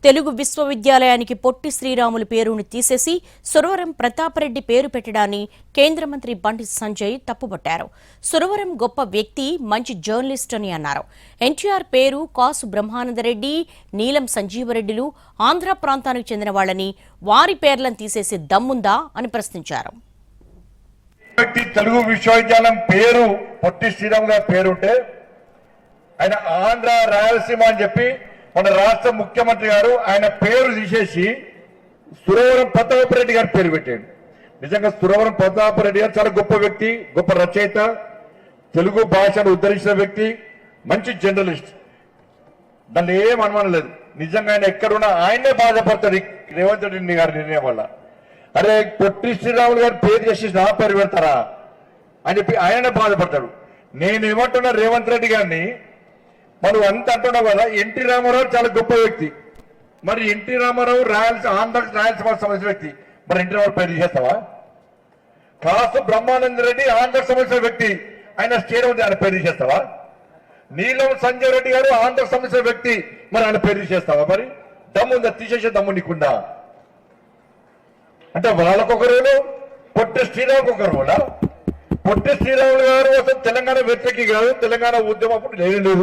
తెలుగు విశ్వవిద్యాలయానికి పొట్టి శ్రీరాములు పేరును తీసేసి సురవరం ప్రతాపరెడ్డి పేరు పెట్టడాన్ని కేంద్ర మంత్రి బండి సంజయ్ తప్పుపట్టారు. సురవరం గొప్ప వ్యక్తి, మంచి జర్నలిస్ట్ అని అన్నారు. ఎన్టీఆర్ పేరు కాసు బ్రహ్మానందరెడ్డి, నీలం సంజీవరెడ్డిలు ఆంధ్ర ప్రాంతానికి చెందిన వాళ్ళని, వారి పేర్లను తీసేసి దమ్ముందా అని ప్రశ్నించారు. తెలుగు విశ్వవిద్యాలయం పేరు పొట్టి శ్రీరాములు గారి పేరుంటే ఆయన ఆంధ్ర రాయలసీమ అని చెప్పి మన రాష్ట్ర ముఖ్యమంత్రి గారు ఆయన పేరు తీసేసి సురవరం ప్రతాపరెడ్డి గారి పేరు పెట్టాడు. నిజంగా సురవరం ప్రతాపరెడ్డి గారు చాలా గొప్ప వ్యక్తి, గొప్ప రచయిత, తెలుగు భాషను ఉద్ధరించిన వ్యక్తి, మంచి జర్నలిస్ట్. దాన్ని ఏం అనుమానం లేదు. నిజంగా ఆయన ఎక్కడున్నా ఆయనే బాధపడతాడు రేవంత్ రెడ్డి గారి నిర్ణయం వల్ల. అరే పొట్టి శ్రీరాములు గారి పేరు చేసి నా పేరు పెడతారా అని చెప్పి ఆయనే బాధపడతాడు. నేనేమంటున్నా రేవంత్ రెడ్డి గారిని, మనం అంత అంటున్నావు కదా, ఎన్టీ రామారావు చాలా గొప్ప వ్యక్తి. మరి ఎన్టీ రామారావు ఆంధ్ర రాయలసీమ సంబంధించిన వ్యక్తి, మరి ఎన్టీ రామారావు పేరు చేస్తావా? కాసు బ్రహ్మానందరెడ్డి ఆంధ్రకు సంబంధించిన వ్యక్తి, ఆయన స్టేట్ ఉంది, ఆయన పేరు చేస్తావా? నీలం సంజయ్ రెడ్డి గారు ఆంధ్రకు సంబంధించిన వ్యక్తి, మరి ఆయన పేరు చేస్తావా? మరి దమ్ముందా? తీసేసే దమ్ము నీకుందా? అంటే వాళ్ళకొక రోలు, పొట్టి శ్రీరాములకు ఒక రోలా? పొట్టి శ్రీరాములు గారు అసలు తెలంగాణ వ్యతిరేకి కాదు, తెలంగాణ ఉద్యమం అప్పుడు లేదు.